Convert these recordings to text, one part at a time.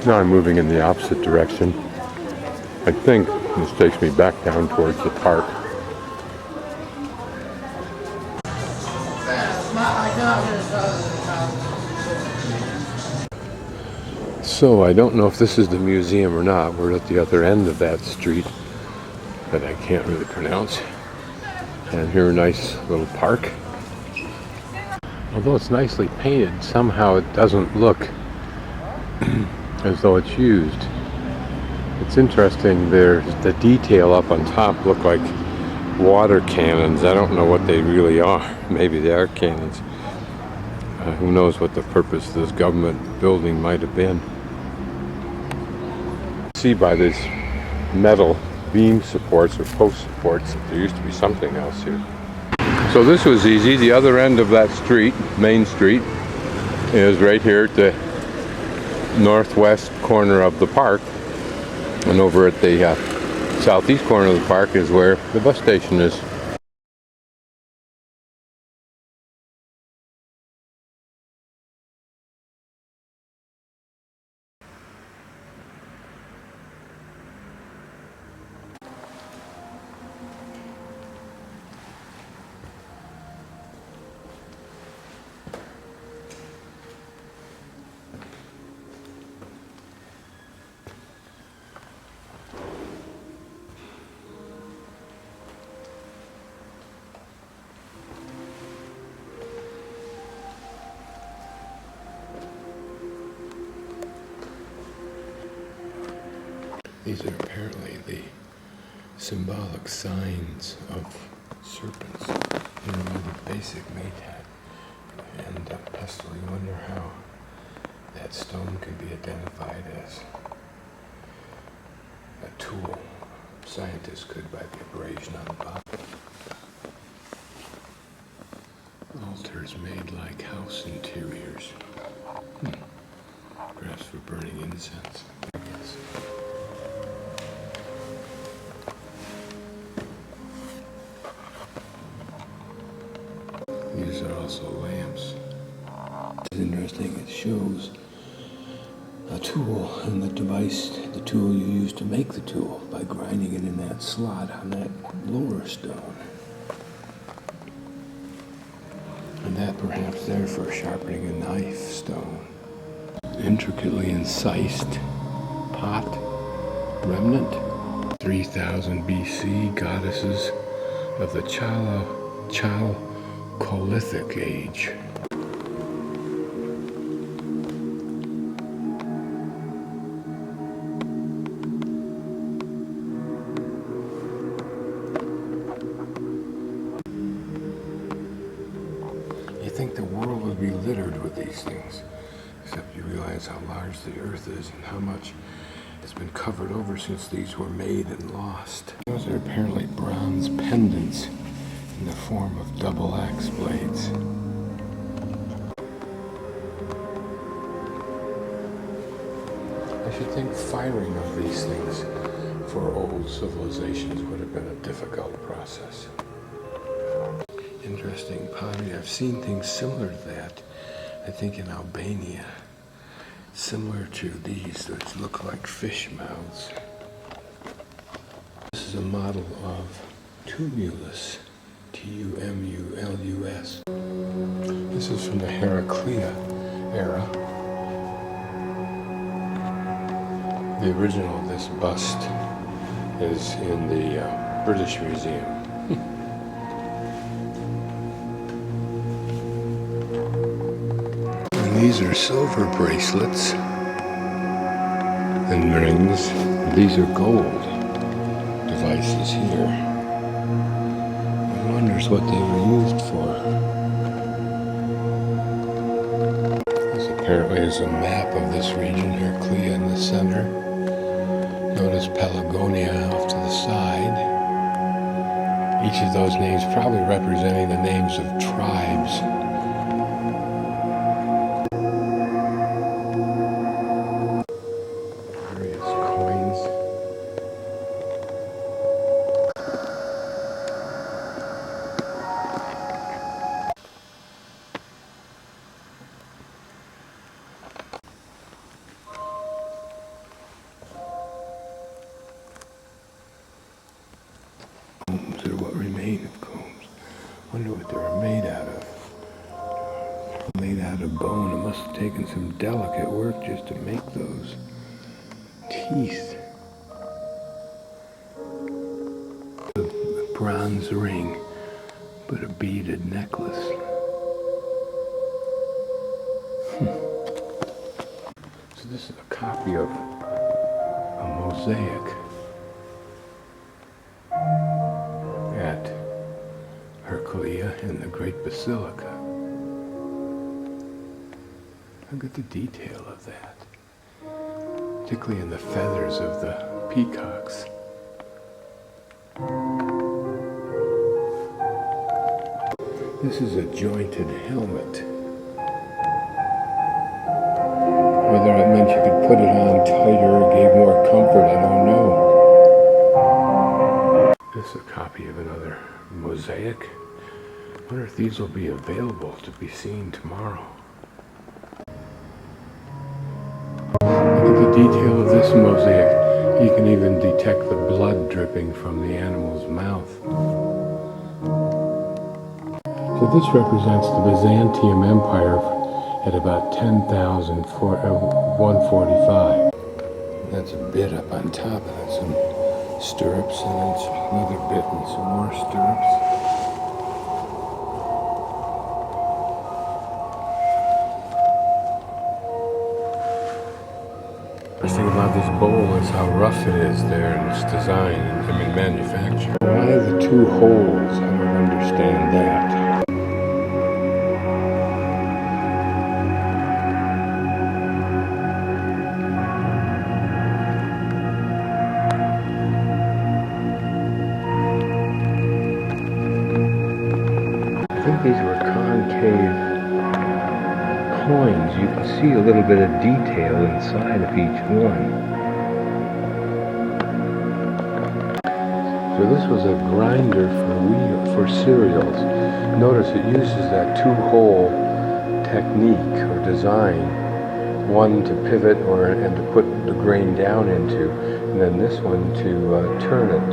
Now I'm moving in the opposite direction. I think this takes me back down towards the park. So I don't know if this is the museum or not. We're at the other end of that street that I can't really pronounce. And here a nice little park. Although it's nicely painted, somehow it doesn't look as though it's used. It's interesting, there's the detail up on top look like water cannons. I don't know what they really are. Maybe they are cannons. Who knows what the purpose of this government building might have been. See by these metal beam supports or post supports, there used to be something else here. So this was easy. The other end of that street, Main Street, is right here at the northwest corner of the park. And over at the southeast corner of the park is where the bus station is. These are apparently the symbolic signs of serpents. They're really basic Maytag. And Pestle, you wonder how that stone could be identified as a tool. Scientists could by the abrasion on the bottom. Altars made like house interiors. Perhaps for burning incense, I guess. These are also lamps. It's interesting, it shows a tool and the device, the tool you use to make the tool by grinding it in that slot on that lower stone. And that perhaps there for sharpening a knife stone. Intricately incised pot remnant. 3000 BC, goddesses of the Chalcolithic age. You think the world would be littered with these things, except you realize how large the earth is and how much it's been covered over since these were made and lost. Those are apparently bronze pendants in the form of double axe blades. I should think firing of these things for old civilizations would have been a difficult process. Interesting pottery. I've seen things similar to that, I think in Albania. Similar to these that look like fish mouths. This is a model of tumulous, T-U-M-U-L-U-S. This is from the Heraclea era. The original of this bust is in the British Museum. These are silver bracelets and rings. These are gold devices here. One wonders what they were used for. This apparently is a map of this region, Heraclea in the center. Notice Pelagonia off to the side. Each of those names probably representing the names of tribes. bone. It must have taken some delicate work just to make those teeth. A bronze ring, but a beaded necklace. So this is a copy of a mosaic at Herculia in the Great Basilica. Look at the detail of that, particularly in the feathers of the peacocks. This is a jointed helmet. Whether it meant you could put it on tighter or gave more comfort, I don't know. This is a copy of another mosaic. I wonder if these will be available to be seen tomorrow. Look at the detail of this mosaic. You can even detect the blood dripping from the animal's mouth. So this represents the Byzantium Empire at about 10,145. That's a bit up on top, and then some stirrups, and then another bit and some more stirrups. The thing about this bowl is how rough it is there in its design and manufacture. Why the two holes? I don't understand that. I think these were concave coins. You can see a little bit of detail inside of each one. So this was a grinder for cereals. Notice it uses that two-hole technique or design, one to pivot and to put the grain down into, and then this one to turn it.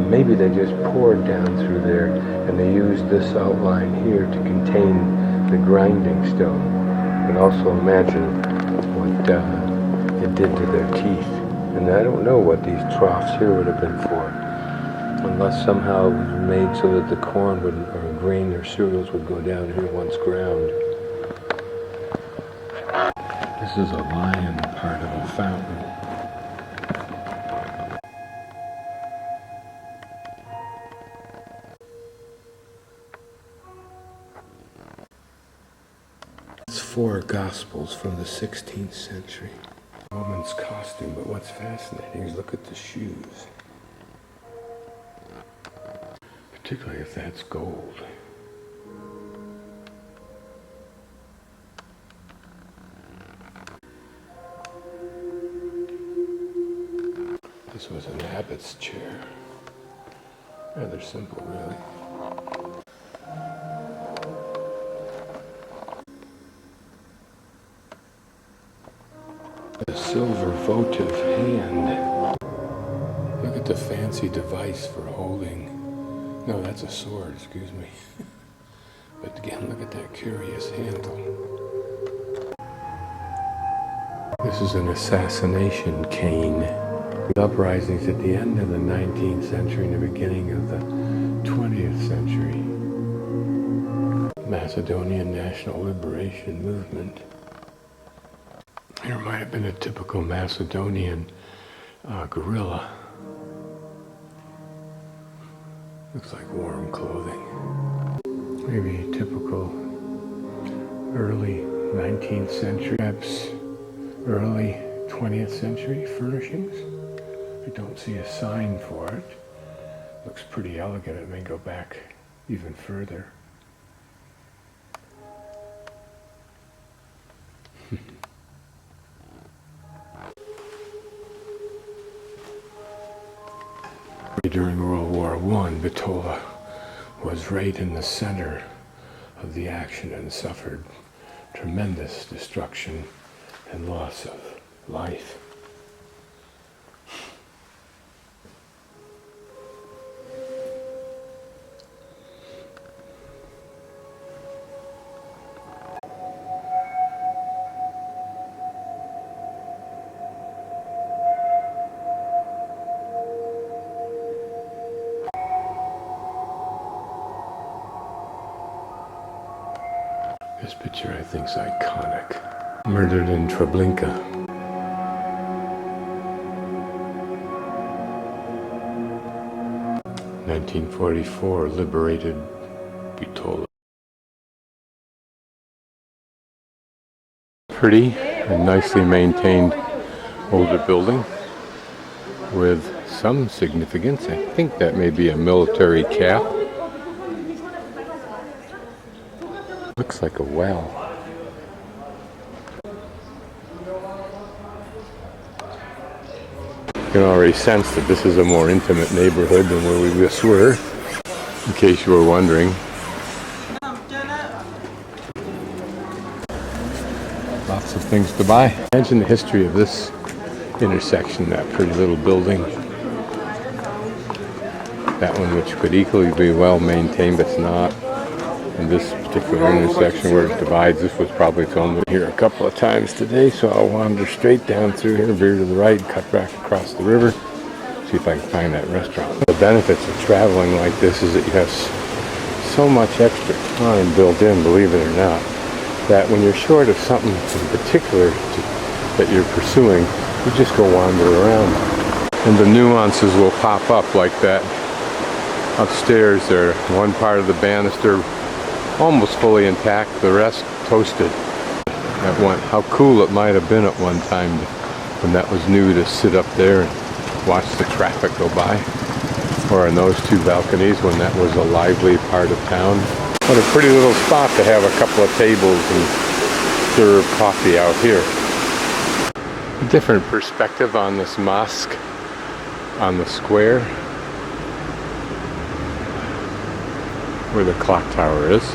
Maybe they just poured down through there, and they used this outline here to contain the grinding stone. But also imagine what it did to their teeth. And I don't know what these troughs here would have been for, unless somehow it was made so that the corn would, or grain or cereals would go down here once ground. This is a lion part of a fountain. It's 4 Gospels from the 16th century. A woman's costume, but what's fascinating is look at the shoes. Particularly if that's gold. This was an abbot's chair. Rather simple, really. A silver votive hand. Look at the fancy device for holding. No, that's a sword, excuse me. But again, look at that curious handle. This is an assassination cane. The uprisings at the end of the 19th century and the beginning of the 20th century. Macedonian National Liberation Movement. Here might have been a typical Macedonian guerrilla. Looks like warm clothing. Maybe typical early 19th century, perhaps early 20th century furnishings. I don't see a sign for it. Looks pretty elegant. It may go back even further. During World War I, Bitola was right in the center of the action and suffered tremendous destruction and loss of life. This picture I think is iconic. Murdered in Treblinka. (1944), liberated Bitola. Pretty and nicely maintained older building with some significance. I think that may be a military cap. Looks like a well. You can already sense that this is a more intimate neighborhood than where we just were, in case you were wondering. Lots of things to buy. Imagine the history of this intersection, that pretty little building. That one, which could equally be well maintained, but it's not. In this particular intersection where it divides, this was probably filmed here a couple of times today, so I'll wander straight down through here, veer to the right, cut back across the river, see if I can find that restaurant. The benefits of traveling like this is that you have so much extra time built in, believe it or not, that when you're short of something in particular that you're pursuing, you just go wander around. And the nuances will pop up like that. Upstairs there, one part of the banister almost fully intact, the rest toasted. At one, how cool it might have been at one time when that was new, to sit up there and watch the traffic go by. Or in those two balconies when that was a lively part of town. What a pretty little spot to have a couple of tables and serve coffee out here. A different perspective on this mosque on the square where the clock tower is.